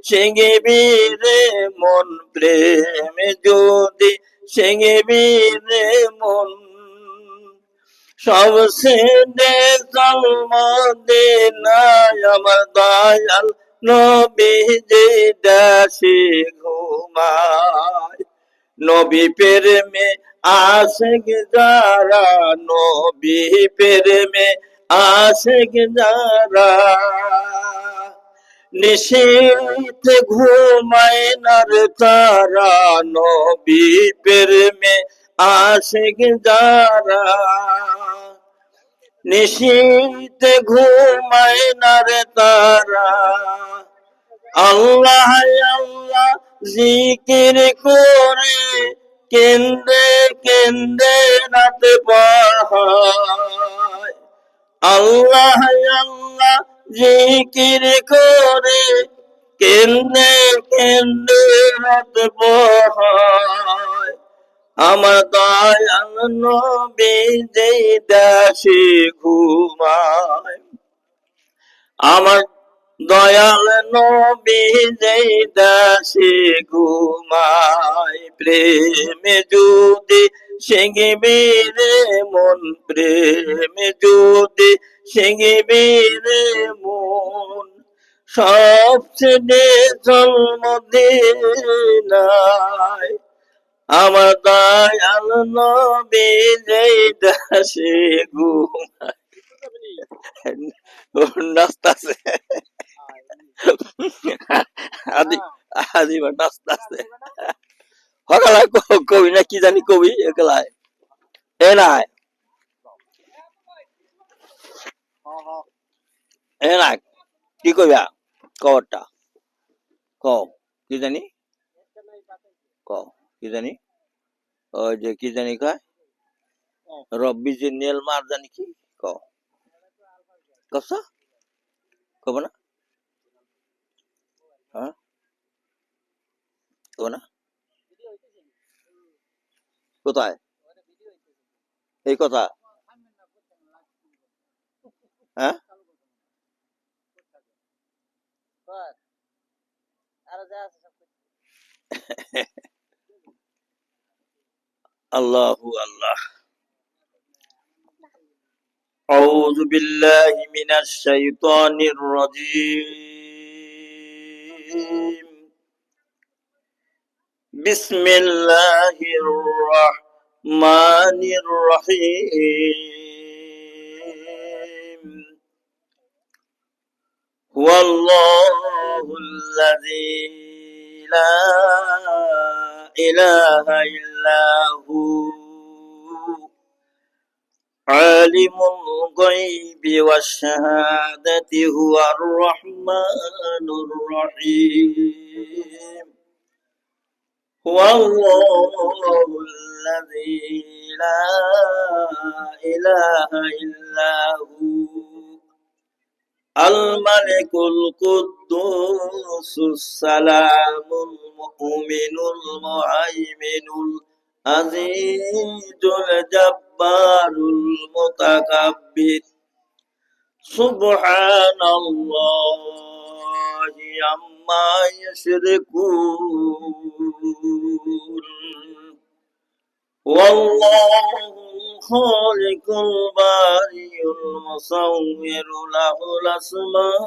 সেঙ্গিবি রে মন প্রেমে যদি সেঙ্গিবি রে মন সব ছেড়ে জন্ম দিনায় আমার দয়াল নবী যে দেশে ঘুমায় নবী প্রেমে আশিক যারা নবী প্রেমে আশিক যারা নিশীথ ঘুমায় নার তারা নবী প্রেমে আশিক যারা নিশীথ ঘুমায় নার তারা আল্লাহ আল্লাহ জিকির করে কেন্দ্রে কেন্দ্রে রাত পড়ায় আল্লাহ আল্লাহ জিকির করে কেন্দ্রে কেন্দ্রে রাত পড়ায় আমার দয়াল নবী যেই দেশে ঘুমায় আমার দয়াল নবী যেই দেশে ঘুমায় প্রেমে যদি সেঙ্গিবি রে মন প্রেমে যদি সেঙ্গিবি রে মন সবচেয়ে জন্মদিনায় আমার দয়াল নবী যেই দেশে ঘুমায় নাচতাছে আদিবা নাচতাছে হকালায় কবি না কি জানি কবি একলায় এ নাই এ না কি কইবা কবরটা ক কি জানি ক কি জানি ওই যে কি জানি কয় রব্বি যে নেল মার জানি কি ক কসা কব না হ্যাঁ কব না কোথায় এই কথা হ্যাঁ আল্লাহু আল্লাহ أعوذ بالله من الشيطان الرجيم بسم الله الرحمن الرحيم هو الله الذي لا إله إلا هو عالم الغيب والشهادة هو الرحمن الرحيم هو الله الذي لا إله إلا هو الملك القدوس السلام المؤمن المهيمن العزيز الجبار المتكبر سبحان الله عما يشركون والله خالق البارئ المصور له الأسماء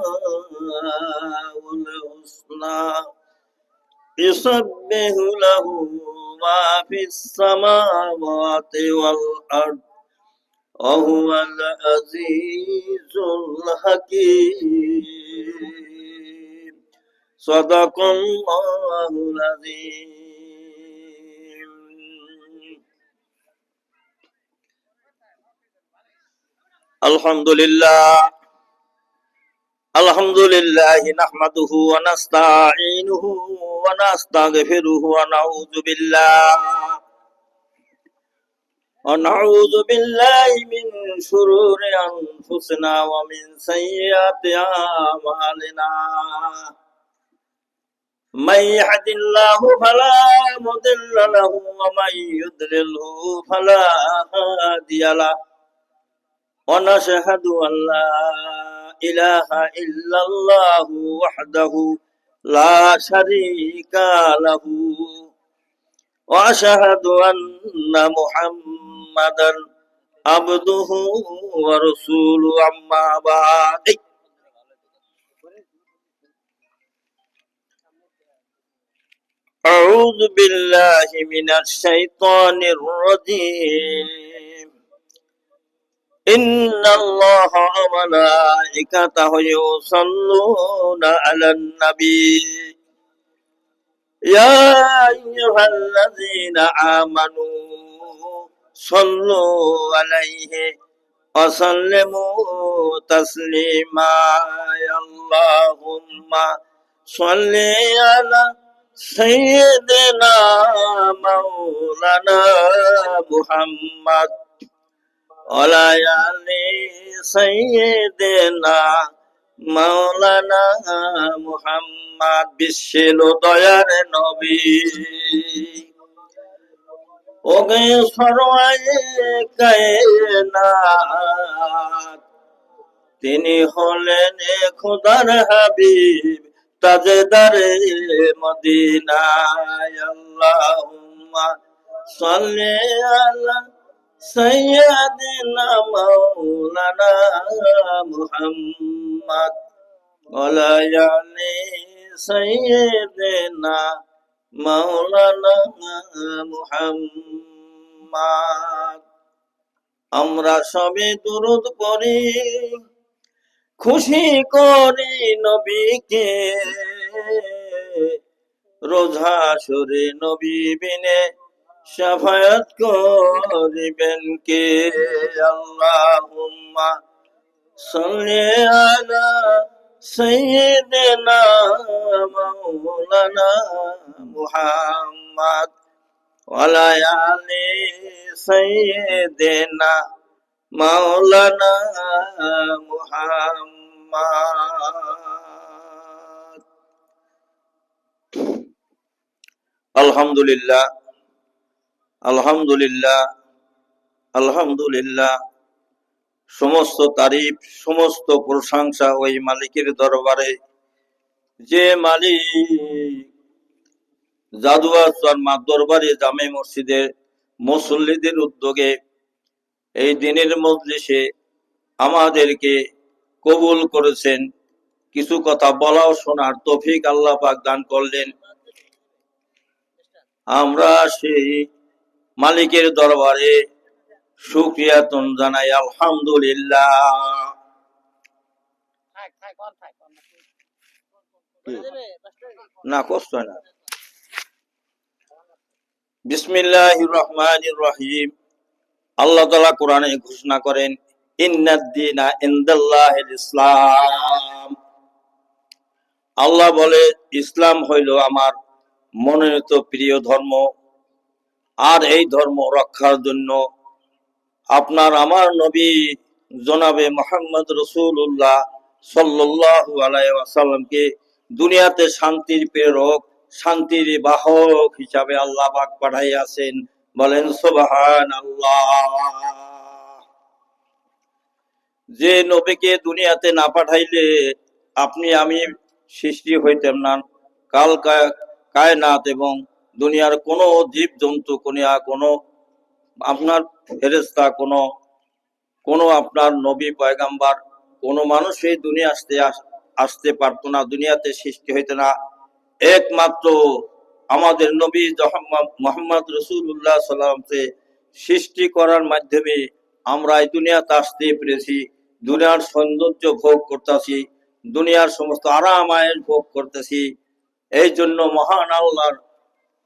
الحسنى يسبح له ما في السماوات والأرض وهو العزيز الحكيم صدق الله العظيم الحمد لله نحمده ونستعينه ونستغفره ونعوذ بالله من شرور أنفسنا ومن سيئات أعمالنا من يهد الله فلا مضل له ومن يضلله فلا هادي له ونشهد أن لا إله إلا الله وحده لا شريك له وأشهد أن محمدا عبده ورسوله أما بعد أعوذ بالله من الشيطان الرجيم إن الله وملائكته يصلون على النبي يا أيها الذين آمنوا صلوا عليه وسلموا تسليما اللهم صل على سيدنا مولانا محمد وعلى آل سيدنا মাওলানা মুহাম্মদ বিশ্বের দয়ার নবী ওগে সরওয়ায়ে কায়নাত তিনি হলেন খোদার হাবিব তাজদারে মদিনা আল্লাহুম্মা সাল্লি আলা সাইয়্যিদিনা মাওলানা মুহাম্মদ ওয়ালা আলি সাইয়্যিদিনা মাওলানা মুহাম্মদ আমরা সবে দুরূদ পড়ি খুশি করি নবীকে রোজা সরে নবী বিনে শাফায়াত করিবেন কে আল্লাহুম্মা সাল্লি আলা সাইয়্যিদিনা মাওলানা মুহাম্মদ ওয়ালা আলি সাইয়্যিদিনা মাওলানা মুহাম্মদ আলহামদুলিল্লাহ আলহামদুলিল্লাহ আলহামদুলিল্লাহ সমস্ত তারিফ সমস্ত প্রশংসা ওই মালিকের দরবারে যে মালিক জাদুয়ার দরবারে জামে মসজিদের মুসল্লিদের উদ্যোগে এই দিনের মজলিসে আমাদেরকে কবুল করেছেন কিছু কথা বলা ও শোনার তৌফিক আল্লাহ পাক দান করলেন আমরা সেই মালিকের দরবারে শুকরিয়াতুন জানাই আলহামদুলিল্লাহ না কষ্ট না বিসমিল্লাহির রহমানির রহিম আল্লাহ তাআলা কোরআনে ঘোষণা করেন ইন্নাদ-দীনা ইনদাল্লাহিল ইসলাম আল্লাহ বলে ইসলাম হইল আমার মনোনীত প্রিয় ধর্ম আর এই ধর্ম রক্ষার জন্য আপনার আমার নবী জনাবে মুহাম্মদ রাসূলুল্লাহ সাল্লাল্লাহু আলাইহি ওয়াসাল্লামকে দুনিয়াতে শান্তির প্রেরক শান্তির বাহক হিসাবে আল্লাহ পাক পাঠাইয়াছেন বলেন সুবহানাল্লাহ যে নবীকে দুনিয়াতে না পাঠাইলে আপনি আমি সৃষ্টি হইতাম না কাল কায়নাত এবং দুনিয়ার কোনো জীব জন্তু কোনো আপনার ফেরেশতা কোনো আপনার নবী পয়গাম্বার কোনো মানুষ এই দুনিয়া আসতে পারতো না দুনিয়াতে সৃষ্টি হইতো না একমাত্র আমাদের নবী মুহাম্মদ রাসূলুল্লাহ সাল্লাল্লাহু আলাইহি ওয়াসাল্লামকে সৃষ্টি করার মাধ্যমে আমরা এই দুনিয়াতে আসতে পেরেছি দুনিয়ার সৌন্দর্য ভোগ করতেছি দুনিয়ার সমস্ত আরাম আয়েশ ভোগ করতেছি এই জন্য মহান আল্লাহর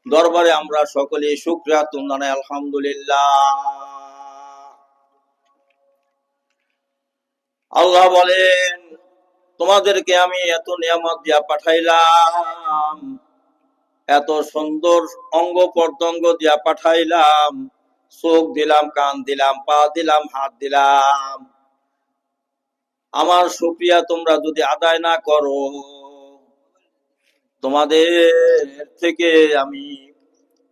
দরবারে আমরা সকলে শুকরিয়া জানাই আলহামদুলিল্লাহ আল্লাহ বলেন তোমাদেরকে আমি এত নিয়ামত দিয়া পাঠাইলাম এত সুন্দর অঙ্গ প্রত্যঙ্গ দিয়া পাঠাইলাম চোখ দিলাম কান দিলাম পা দিলাম হাত দিলাম আমার শুকরিয়া তোমরা যদি আদায় না করো তোমাদের থেকে আমি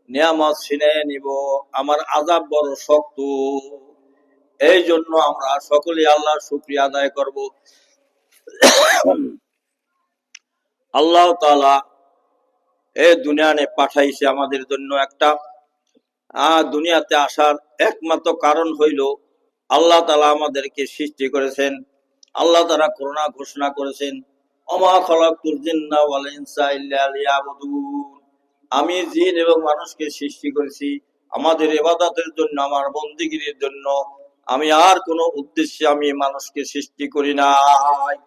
নিয়ামত ছিনিয়ে নিব আমার আযাব বড় শক্ত এই জন্য আমরা সকলে আল্লাহর শুকরিয়া আদায় করব আল্লাহ তাআলা এই দুনিয়াতে পাঠাইছে আমাদের জন্য একটা দুনিয়াতে আসার একমাত্র কারণ হইল আল্লাহ তাআলা আমাদেরকে সৃষ্টি করেছেন। আল্লাহ তাআলা কোরআনে ঘোষণা করেছেন, ওমা খালাকতুল জিন্না ওয়াল ইনসা ইল্লা লিয়াবুদুন, আমি জিন এবং মানুষকে সৃষ্টি করেছি আমাদের ইবাদতের জন্য, আমার বন্দেগীর জন্য। আমি আর কোনো উদ্দেশ্যে আমি মানুষকে সৃষ্টি করি নাই।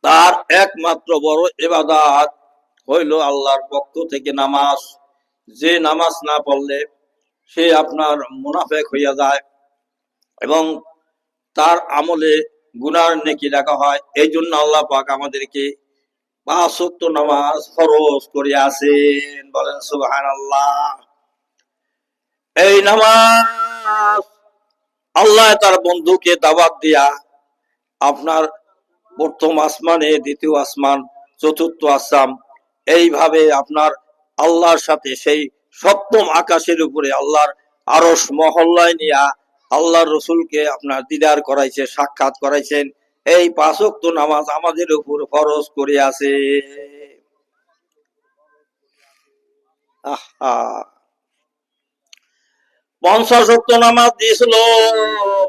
তার একমাত্র বড় ইবাদত হইল আল্লাহর পক্ষ থেকে নামাজ। যে নামাজ না পড়লে সে আপনার মুনাফিক হইয়া যায় এবং তার আমলে গুনার নেকি লেখা হয়। এই জন্য আল্লাহ পাক আমাদেরকে 5 ওয়াক্ত নামাজ ফরজ করে আছেন। বলেন সুবহানাল্লাহ। এই নামাজ আল্লাহ তার বন্ধুকে দাওয়াত দিয়া আপনার প্রথম আসমানে, দ্বিতীয় আসমান, চতুর্থ আসমান, এইভাবে আপনার আল্লাহর সাথে সেই সপ্তম আকাশের উপরে আল্লাহর আরশ মহল্লায় নিয়া আল্লাহর রসুলকে আপনার দিদার করাইছে, সাক্ষাৎ করাইছেন। এই 5 ওয়াক্ত নামাজ আমাদের উপর ফরজ করে আছে। 50 ওয়াক্ত নামাজ দিয়েছিল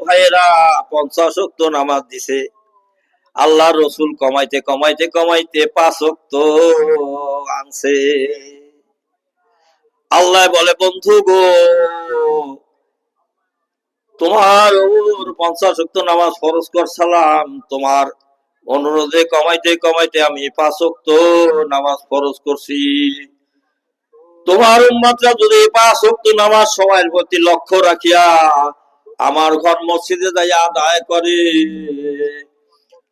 ভাইয়েরা, 50 ওয়াক্ত নামাজ দিছে। আল্লাহ রসুল কমাইতে কমাইতে কমাইতে 5 ওয়াক্ত আনছে। আল্লাহ বলে, বন্ধু গো, তোমার 50 ওয়াক্ত নামাজ ফরজ করছিলাম, তোমার অনুরোধে কমাইতে কমাইতে আমি 5 ওয়াক্ত নামাজ ফরজ করছি। তোমার উম্মতরা যদি 5 ওয়াক্ত নামাজ সময়ের প্রতি লক্ষ্য রাখিয়া আমার ঘর মসজিদে যাইয়া আদায় করে,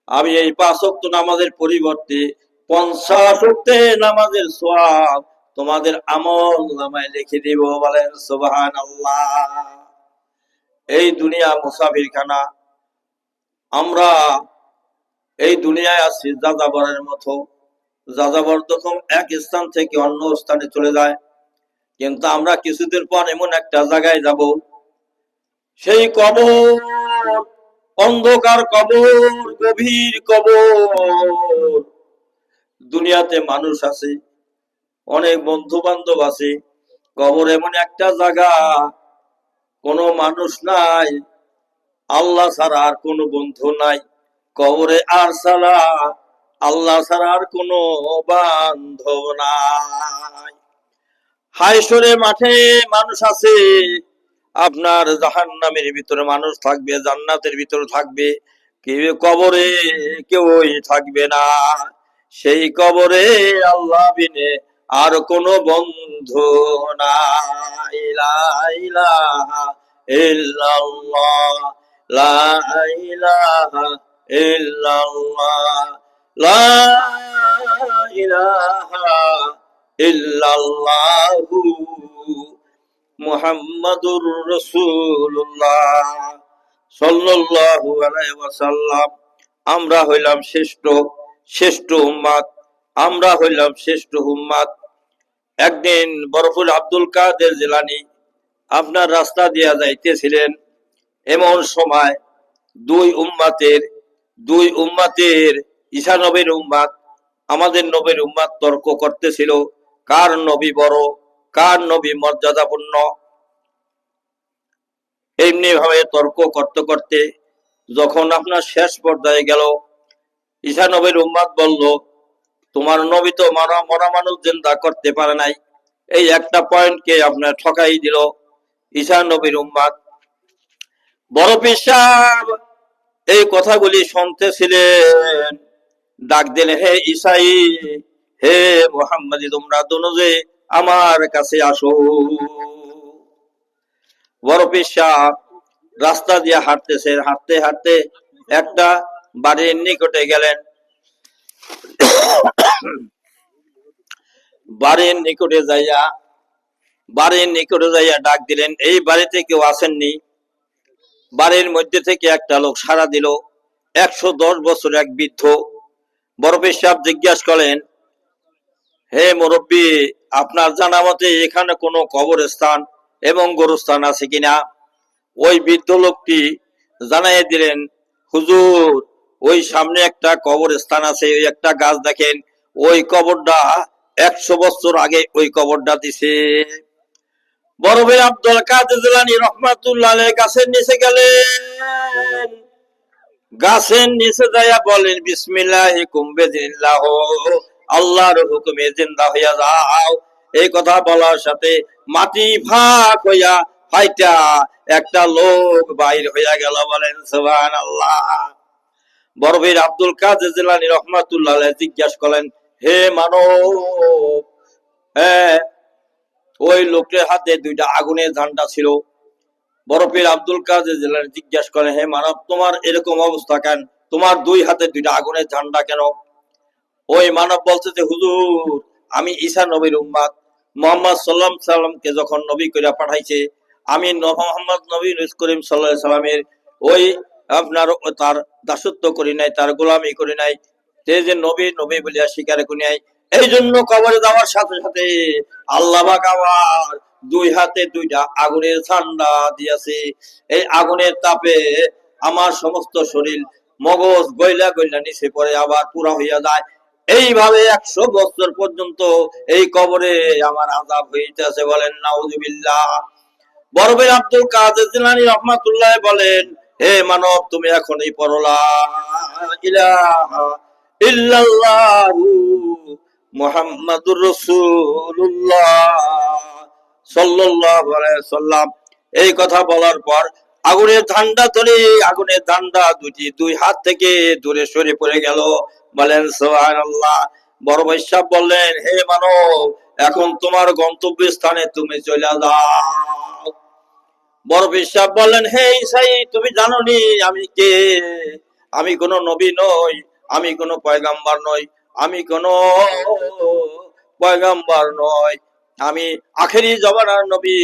আমি এই 5 ওয়াক্ত নামাজের পরিবর্তে 50 ওয়াক্তে নামাজের সওয়াব তোমাদের আমল নামায় লিখে দিব। বলেন সুবহানাল্লাহ। এই দুনিয়া মুসাফিরখানা। আমরা এই দুনিয়ায় আছি যাযাবরের মতো। যাযাবর তখন এক স্থান থেকে অন্য স্থানে চলে যায়, কিন্তু আমরা কিছুদিন পর এমন একটা জায়গায় যাব, সেই কবর, অন্ধকার কবর, গভীর কবর। দুনিয়াতে মানুষ আছে, অনেক বন্ধু বান্ধব আছে, কবর এমন একটা জায়গা কোনো মানুষ নাই, আল্লাহ ছাড়া আর কোনো বন্ধু নাই। কবরে আর ছাড়া আল্লাহ ছাড়া আর কোনো বান্ধব নাই। হায়শরে মাঠে মানুষ আছে, আপনার জাহান্নামের ভিতরে মানুষ থাকবে, জান্নাতের ভিতরে থাকবে, কেউ কবরে কেউই থাকবে না। সেই কবরে আল্লাহ বিনে আর কোনো বন্ধু নাই। লা ইলাহা ইল্লাল্লাহ, লা ইলাহা ইল্লাল্লাহ, লা ইলাহা ইল্লাল্লাহু মুহাম্মাদুর রাসূলুল্লাহ সাল্লাল্লাহু আলাইহি ওয়াসাল্লাম। আমরা হইলাম শ্রেষ্ঠ উম্মত, আমরা হইলাম শ্রেষ্ঠ উম্মত। একদিন বরফুল আব্দুল কাদের জিলানী আপনার রাস্তা দিয়া যাইতেছিলেন, এমন সময় দুই উম্মতের ঈসা নবীর উম্মত, আমাদের নবীর উম্মত তর্ক করতেছিল, কার নবী বড়, কার নবী মর্যাদাপূর্ণ। এমনি ভাবে তর্ক করতে করতে যখন আপনার শেষ পর্যায়ে গেল, ঈসা নবীর উম্মত বলল, তোমার নবী তো মরা মানুষ জিন্দা করতে পারে নাই। এই একটা পয়েন্টকে আপনার ঠকাই দিল ঈসা নবীর উম্মত। বড় পীর সাহেব এই কথাগুলি শুনতেছিলেন, ডাক দিলেন, হে ঈসাই, হে মুহাম্মদি, তোমরা দুজনে আমার কাছে আসো। বড় পীর সাহেব রাস্তা দিয়ে হাঁটতেছে, হাঁটতে হাঁটতে একটা বাড়ির নিকটে গেলেন। বাড়ির নিকটে যাইয়া ডাক দিলেন, এই বাড়িতে কেউ আসেননি? বাড়ির মধ্যে থেকে একটা লোক সাড়া দিল, 110 বছর এক বৃদ্ধ। বড় পীর সাহেব জিজ্ঞাসা করলেন, হে মুরব্বী, আপনার জানা মতে এখানে কোনো কবরস্থান এবং গোরস্থান আছে কিনা? ওই বৃদ্ধ লোকটি জানাই দিলেন, হুজুর, ওই সামনে একটা কবরস্থান আছে, ওই একটা গাছ দেখেন, ওই কবরটা 100 বছর আগে ওই কবরটা দিছে। বড় ভাই আব্দুল কাদের জিলানী রহমাতুল্লাহ আলাইহি গাছের নিচে গেলেন, গাছের নিচে যাইয়া বলেন বিসমিল্লাহি কুমবিদিল্লাহ, আল্লাহর হুকুমে জিন্দা হইয়া যাও। এই কথা বলার সাথে মাটি ফাঁক হইয়া ফাইটা একটা লোক বাইর হইয়া গেল, বলেন সুবহানাল্লাহ। বড় ভাই আব্দুল কাদের জিলানী রহমাতুল্লাহ আলাইহি জিজ্ঞাসা করলেন, হে মানব, হ্যাঁ, ওই লোকের হাতে 2টা আগুনের ঝান্ডা ছিল। বড় পীর আব্দুল কাদের জিলানী জিজ্ঞাসা করেন, হে মানব, তোমার এরকম অবস্থা কেন? তোমার 2 হাতে 2টা আগুনের ঝান্ডা কেন? ওই মানব বলছে যে হুজুর, আমি ঈসা নবীর উম্মত, মুহাম্মদ সাল্লাল্লাহু আলাইহি সাল্লামকে যখন নবী কইরা পাঠাইছে, আমি মুহাম্মদ নবী করিম সাল্লাল্লাহু আলাইহি সাল্লামের ওই আপনার তার দাসত্ব করি নাই, তার গোলামি করি নাই, সে যে নবী নবী বলিয়া স্বীকার করি নাই। এই জন্য কবরে যাওয়ার সাথে সাথে আল্লাহ পাক আমার 2 হাতে 2টা আগুনের ঝান্ডা দিয়েছে। এই আগুনের তাপে আমার সমস্ত শরীর মগজ গইলা গইলা নিচে পড়ে আবার পুরা হইয়া যায়। এইভাবে 100 বছর পর্যন্ত এই কবরে আমার আযাব হইতেছে, বলেন নাউযুবিল্লাহ। বড় ভাই আব্দুল কাদের জিলানী রহমাতুল্লাহ বলেন, হে মানব, তুমি এখনই পড়ো লা ইলাহা ইল্লাল্লাহু মুহাম্মাদুর রাসূলুল্লাহ সাল্লাল্লাহু আলাইহি সাল্লাম। এই কথা বলার পর আগুনের ঠান্ডা ধরে আগুনের ঠান্ডা 2 হাত থেকে দূরে সরে পড়ে গেল, বলেন সুবহানাল্লাহ। বড় ভাই সাহেব বললেন, হে মানব, এখন তোমার গন্তব্য স্থানে তুমি চলে যাও। বড় ভাই সাহেব বললেন, হে ঈসাই, তুমি জানো নি আমি কে? আমি কোন নবী নই, আমি কোন পয়গাম্বর নই, আমি কোন পয়গাম্বর নই, আমি আখেরি জমানার নবী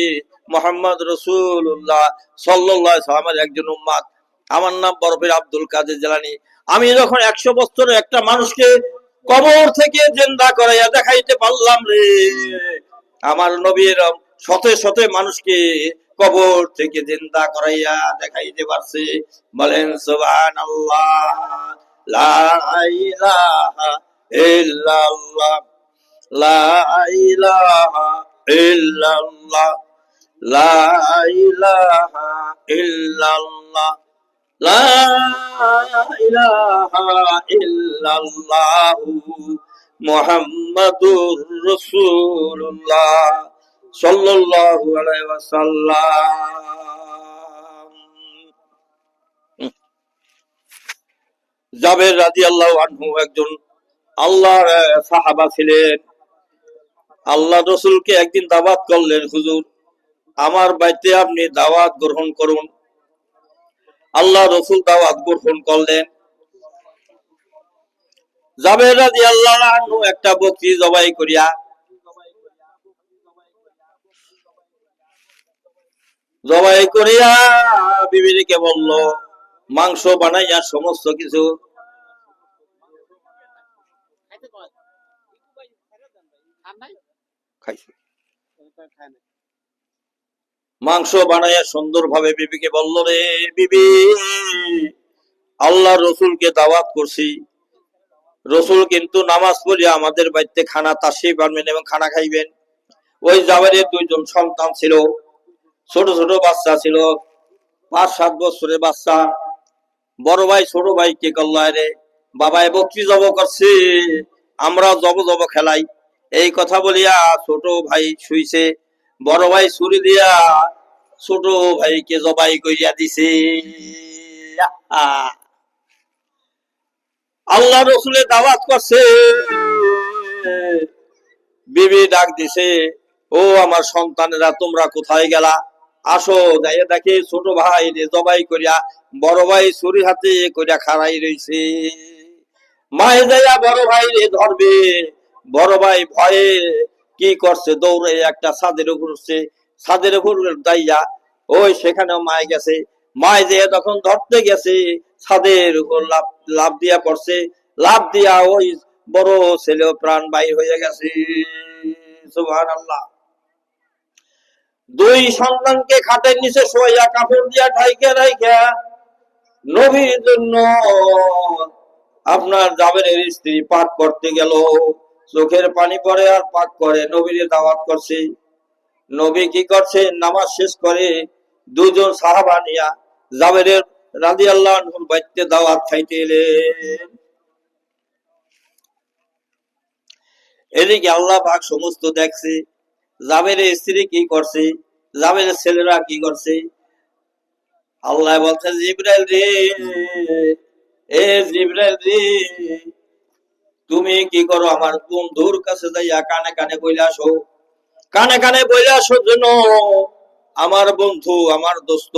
মুহাম্মদ রাসূলুল্লাহ সাল্লাল্লাহু আলাইহি ওয়াসাল্লামের একজন উম্মত। আমার নাম বড় পীর আব্দুল কাদের জিলানী। আমি যখন 100 বছরে একটা মানুষকে কবর থেকে জিন্দা করাইয়া দেখাইতে পারলাম রে, আমার নবীর শতে শতে মানুষকে কবর থেকে জিন্দা করাইয়া দেখাইতে পারছে, বলেন সুবহানাল্লাহ। লা ইলাহা ইল্লাল্লাহ, লা ইলাহা ইল্লাল্লাহ, লা ইলাহা ইল্লাল্লাহ, লা ইলাহা ইল্লাল্লাহু মুহাম্মাদুর রাসূলুল্লাহ সাল্লাল্লাহু আলাইহি ওয়াসাল্লাম। জাবের রাদিয়াল্লাহু আনহু একজন আল্লাহর সাহাবা ছিলেন। আল্লাহ রাসূলকে একদিন দাওয়াত করলেন, হুজুর, আমার বাড়িতে আপনি দাওয়াত গ্রহণ করুন। আল্লাহ রাসূল দাওয়াত গ্রহণ করলেন। জাবের রাদিয়াল্লাহু আনহু একটা বকরি জবাই করিয়া বিবিকে বলল, মাংস বানাইয়া সমস্ত কিছু মাংস বানাইয়া সুন্দরভাবে বিবিকে বলল, রে বিবি, আল্লাহ রসুলকে দাওয়াত করছি, রসুল কিন্তু নামাজ পড়িয়া আমাদের বাড়িতে খানা তাশরিফ আনবেন এবং খানা খাইবেন। ওই জাবেরের 2 জন সন্তান ছিল, ছোট ছোট বাচ্চা ছিল, 5-7 বছরের বাচ্চা। বড় ভাই ছোট ভাই কে করল, রে বাবাই বকরি জব করছে, আমরা জব জব খেলাই। এই কথা বলিয়া ছোট ভাই শুইছে, বড় ভাই ছুরি দিয়া ছোট ভাইকে জবাই করিয়া দিছে। আল্লাহ রসুলের দাওয়াত করছে, বিবি ডাক দিছে, ও আমার সন্তানেরা, তোমরা কোথায় গেলা? আসো, যাইয়া দেখে ছোট ভাই জবাই করিয়া বড় ভাই ছুরি হাতে করিয়া খাড়াই রইছে। মায়ে যাইয়া বড় ভাই রে ধরবে, বড় ভাই ভয়ে কি করছে, দৌড়ে একটা ছাদের উপর উঠছে, ছাদের উপর যাইয়া ওই সেখানেও মায় গেছে। মায় যে তখন ধরতে গেছে, ছাদের উপর লাভ দিয়া পড়ছে, লাভ দিয়া ওই বড় ছেলেও প্রাণ বাইর হয়ে গেছে। সুবহানাল্লাহ। 2 সন্তানকে খাটের নিচে শোয়া কাপড় দিয়া ঢাইকা রাইখা নবীর জন্য আপনার জাবেরের স্ত্রী পাক করতে গেল, চোখের পানি পড়ে আর পাক করে, নবীর দাওয়াত করছে। নবী কি করছে, নামাজ শেষ করে দুজন সাহাবা নিয়া জাবেরের রাদিয়াল্লাহু আনহুর বাড়িতে দাওয়াত খাইতে এলেন। এদিকে আল্লাহ পাক সমস্ত দেখছে, জাবেরের স্ত্রী কি করছে, জাবেরের ছেলেরা কি করছে। আল্লাহ বলছে, জিবরাইল রে, এ জিবরাইল রে, তুমি কি করো, আমার বন্ধুর কাছে যাইয়া কানে কানে বইলে আসো, কানে কানে বইলে আসো যেন আমার বন্ধু, আমার দোস্ত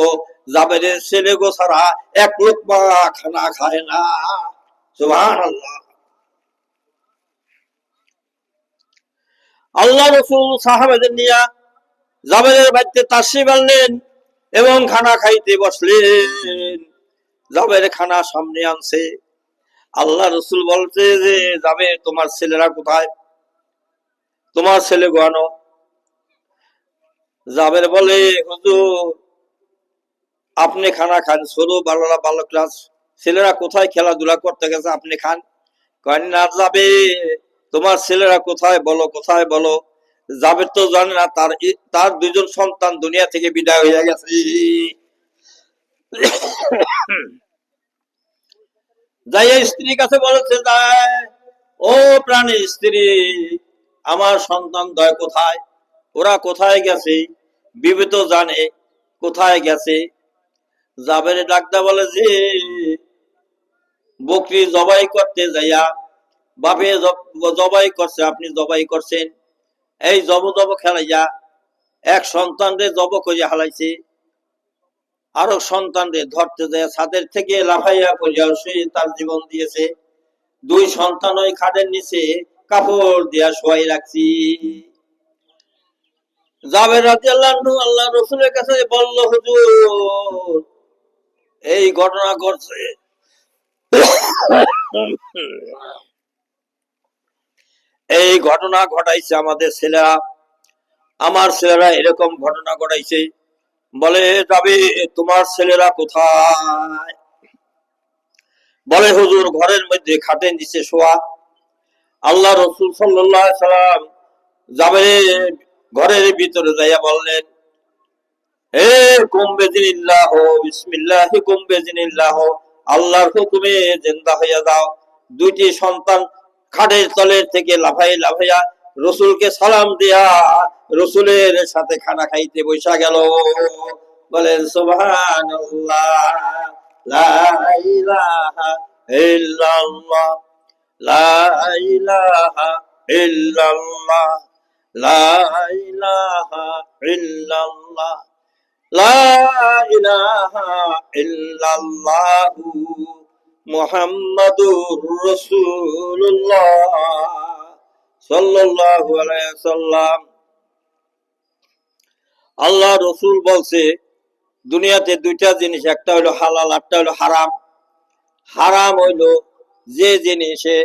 জাবেরের ছেলে গো ছাড়া এক লোকমা খানা খায় না। সুবহানাল্লাহ। আল্লাহ রাসূল সাহাবাদের নিয়া জাবেরের বাড়িতে তাশরিফ আনলেন এবং খানা খাইতে বসলেন। জাবের খানা সামনে আনছে, আল্লাহ রসুল বলছে যে জাবের, তোমার ছেলেরা কোথায়, তোমার ছেলে গো আনো। জাবের বলে, হুজুর আপনি খানা খান, ছোট ভালো ক্লাস ছেলেরা কোথায় খেলাধুলা করতে গেছে, আপনি খান। কয় না যাবে, তোমার ছেলেরা কোথায় বলো, কোথায় বলো। জাবের তো জানে না তার দুজন সন্তান দুনিয়া থেকে বিদায় হয়ে গেছে। যাইয়া স্ত্রীর কাছে বলেছে, যায় ও প্রাণী স্ত্রী, আমার সন্তান দয় কোথায়, ওরা কোথায় গেছে, বিবি তো জানে কোথায় গেছে। জাবের ডাকদা বলে যে বকরি জবাই করতে যাইয়া বাপে জবাই করছে, আপনি জবাই করছেন, এই জব জব খেলাইয়া এক সন্তানদের জব করিয়া হালাইছে, আরো সন্তানদের ধরতে যায় ছাদের থেকে লাফাইয়া করিয়া সে তার জীবন দিয়েছে। দুই সন্তান ওই খাটের নিচে কাপড় দিয়া শোয়াই রাখছি। জাবের রাদিয়াল্লাহু আনহু আল্লাহ রাসূলের কাছে বলল, হুজুর এই ঘটনা ঘটছে, এই ঘটনা ঘটাইছে আমাদের ছেলেরা, আমার ছেলেরা এরকম ঘটনা ঘটাইছে। বলে, যাবে তোমার ছেলেরা কোথায়। বলে, হুজুর ঘরের মধ্যে খাটের নিচে শোয়া। আল্লাহ রাসূল সাল্লাল্লাহু আলাইহি সাল্লাম যাবে ঘরের ভিতরে যাইয়া বললেন, হে কুম বিসমিল্লাহ, বিসমিল্লাহ কুম বিসমিল্লাহ, আল্লাহর হুকুমে জিন্দা হইয়া যাও। দুইটি সন্তান খাটের তলের থেকে লাফাই লাফাইয়া রসুলকে সালাম দিয়া রসুলের সাথে খানা খাইতে বসা গেল। বলেন সুবহানাল্লাহ, লা ইলাহা ইল্লাল্লাহ, লা ইলাহা ইল্লাল্লাহ, লা ইলাহা ইল্লাল্লাহ, লা ইলাহা ইল্লাল্লাহু মুহাম্মাদুর রাসূলুল্লাহ সাল্লাল্লাহু আলাইহি ওয়াসাল্লাম। আল্লাহ রসুল বলছে, দুনিয়াতে দুইটা জিনিস, একটা হলো হালাল, একটা হলো হারাম। হারাম হইল যে জিনিসে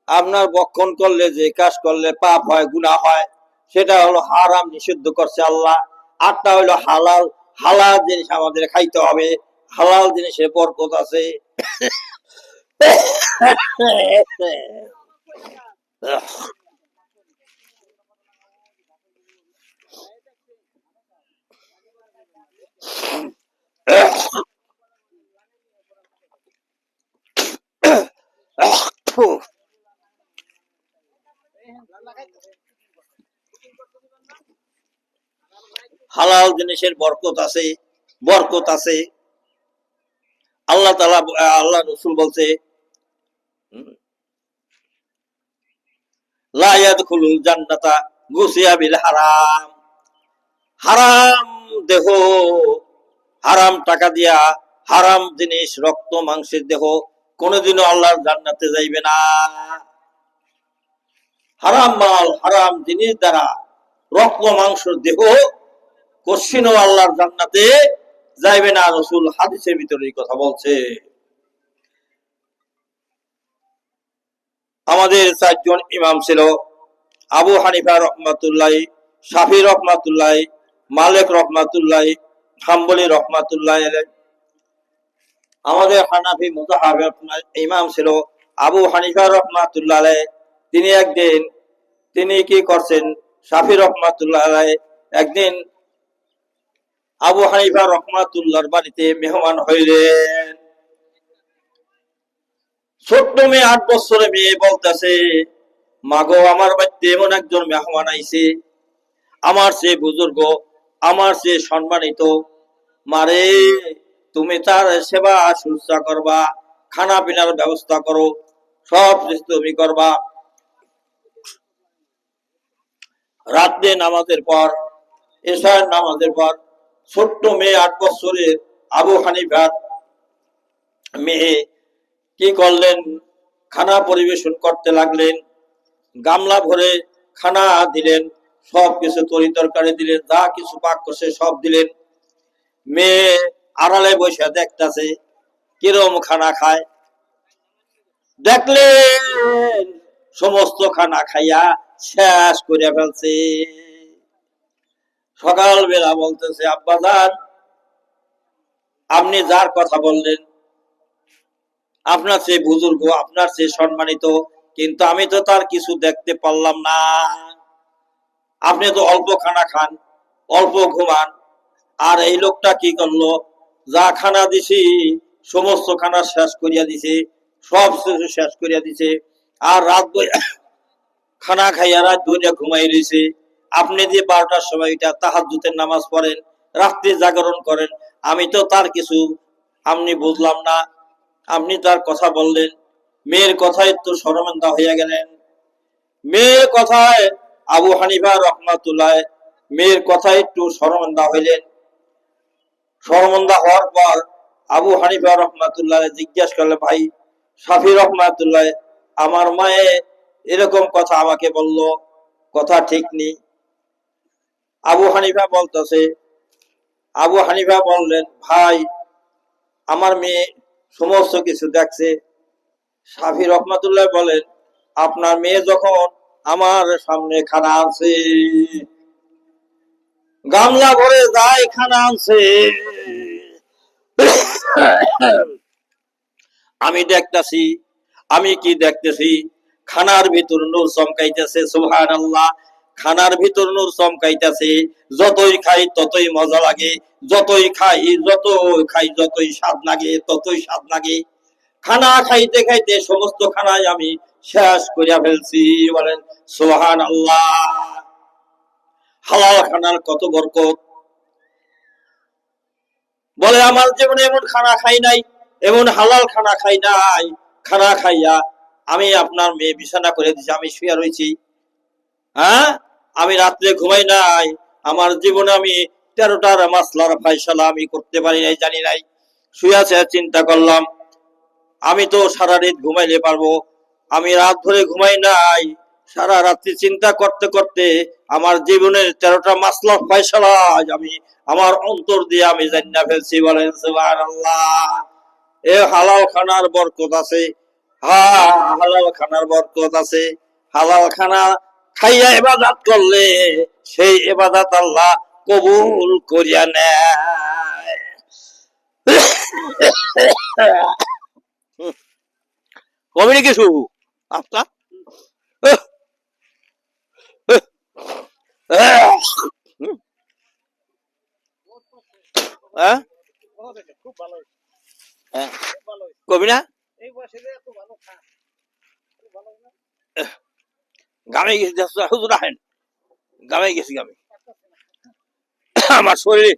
আপনার বক্ষণ করলে, যে কাজ করলে পাপ হয়, গুনাহ হয়, সেটা হলো হারাম, নিষিদ্ধ করছে আল্লাহ। আরটা হইলো হালাল, হালাল জিনিস আমাদের খাইতে হবে, হালাল জিনিসে বরকত আছে। হালাল জিনিসের বরকত আছে, বরকত আছে। আল্লাহ তাআলা, আল্লাহ রাসূল বলছে, লা ইয়াদখুলুল জান্নাতা গুসিয়া বিল হারাম। হারাম দেহ, হারাম টাকা দিয়া হারাম জিনিস, রক্ত মাংসের দেহ কোনোদিনও আল্লাহর জান্নাতে যাইবে না। হারাম মাল, হারাম জিনিস দ্বারা রক্ত মাংসের দেহ কোশ্চিনও আল্লাহর জান্নাতে যাইবে না। রাসূল হাদিসের ভিতরে এই কথা বলছে। আমাদের চারজন ইমাম ছিল, আবু হানিফা রহমাতুল্লাহ, শাফি রহমাতুল্লাহ, মালিক রহমাতুল্লাহ, হাম্বলি রহমাতুল্লাহ। আমাদের হানাফি মুতাহাবির ইমাম ছিল আবু হানিফা রহমাতুল্লাহ আলাইহ। তিনি একদিন তিনি কি করছেন, শাফি রহমাতুল্লাহ আলাইহ একদিন আবু হানিফা রহমাতুল্লাহর বাড়িতে মেহমান হইলেন। ছোট্ট মেয়ে, 8 বছরের মেয়ে বলতেছে, মাগো আমার বাড়িতে এমন একজন মেহমান আইছে, আমার সে বুজুর্গ, আমার সে সম্মানিত, মারে তুমি তার সেবা শুশ্রূষা করবা, খানা পিনার ব্যবস্থা করো, সব কিছু তুমি করবা। রাত্রে নামাজের পর, এশার নামাজের পর ছোট্ট মেয়ে 8 বছরের আবু হানিফার মেয়ে কি করলেন, খানা পরিবেশন করতে লাগলেন। গামলা ভরে খানা দিলেন, সব কিছু তরি তরকারি দিলেন, যা কিছু পাক করছে সব দিলেন। মেয়ে আড়ালে বসে দেখতেছে কিরম খানা খায়। দেখলেন সমস্ত খানা খাইয়া শেষ করে ফেলছে। সকালবেলা বলতেছে, আব্বাজান আপনি যার কথা বললেন, আপনার চেয়ে বুজুর্গ, আপনার চেয়ে সম্মানিত, কিন্তু আমি তো তার কিছু দেখতে পারলাম না। আপনি তো অল্প খানা খান, অল্প ঘুমান, আর এই লোকটা কি করলো, যা খানা দিছি সমস্ত খানা শেষ করিয়া দিছে, সব কিছু শেষ করিয়া দিছে, আর রাত খানা খাইয়া রাত ধরে ঘুমাই রয়েছে। আপনি যে 12টার সময় এটা তাহাজ্জুদের নামাজ পড়েন, রাত্রে জাগরণ করেন, আমি তো তার কিছু আপনি বুঝলাম না। আপনি তার কথা বললেন, মেয়ের কথায় তো শরমিন্দা হইয়া গেলেন। মেয়ের কথায় আবু হানিফা রহমাতুল্লাহ মেয়ের কথায় একটু শরমিন্দা হইলেন। শরমিন্দা হওয়ার পর আবু হানিফা রহমাতুল্লাহ জিজ্ঞাসা করলে, ভাই শাফি রহমাতুল্লাহ, আমার মায়ে এরকম কথা আমাকে বলল, কথা ঠিক নেই। আবু হানিফা বলতেছে, আবু হানিফা বললেন, ভাই আমার মেয়ে সমস্ত কিছু দেখছে। শাফি রহমাতুল্লাহ বলেন, আপনার মেয়ে যখন আমার সামনে খানা আনছে, গামলা ভরে যায় খানা আনছে, আমি দেখতেছি, আমি কি দেখতেছি, খানার ভিতর নূর চমকাইতেছে, সুবহানাল্লাহ। খানার ভিতর নূর চমকাইতেছে, যতই খাই ততই মজা লাগে, যতই খাই যতই স্বাদ লাগে, ততই স্বাদ লাগে। খানা খাইতে খাইতে সমস্ত খানায় আমি শেষ করিয়া ফেলছি, বলেন সুবহানাল্লাহ। হালাল খানার কত বরকত। বলে আমার জীবনে এমন খানা খাই নাই, এমন হালাল খানা খাই নাই। খানা খাইয়া আমি আপনার মেয়ে বিছানা করে দিছি, আমি শুয়ে রয়েছি। হ্যাঁ, আমি রাত্রে ঘুমাই নাই। আমার জীবনে আমি 13টার মাসলার ফায়সালা আমি করতে পারি নাই, জানি নাই। শুয়ে আছে, চিন্তা করলাম আমি তো সারা রাত ঘুমাইলে পারবো, আমি রাত ধরে ঘুমাই নাই। সারা রাত্রি চিন্তা করতে করতে আমার জীবনের 13টা মাসলার ফায়সালা আমি আমার অন্তর দিয়ে আমি জান্না ফেলছি, বলেন সুবহানাল্লাহ। এ হালাল খানার বরকত আছে, হ্যাঁ হালাল খানার বরকত আছে। হালাল খানা খাইয়া ইবাদত করলে সেই ইবাদত আল্লাহ কবুল করিয়া নেয়। কমিনি কিছু আপনার কবি না গ্রামে গেছি, হুজুর আহেন, গ্রামে গেছি। গ্রামে আমার শরীরে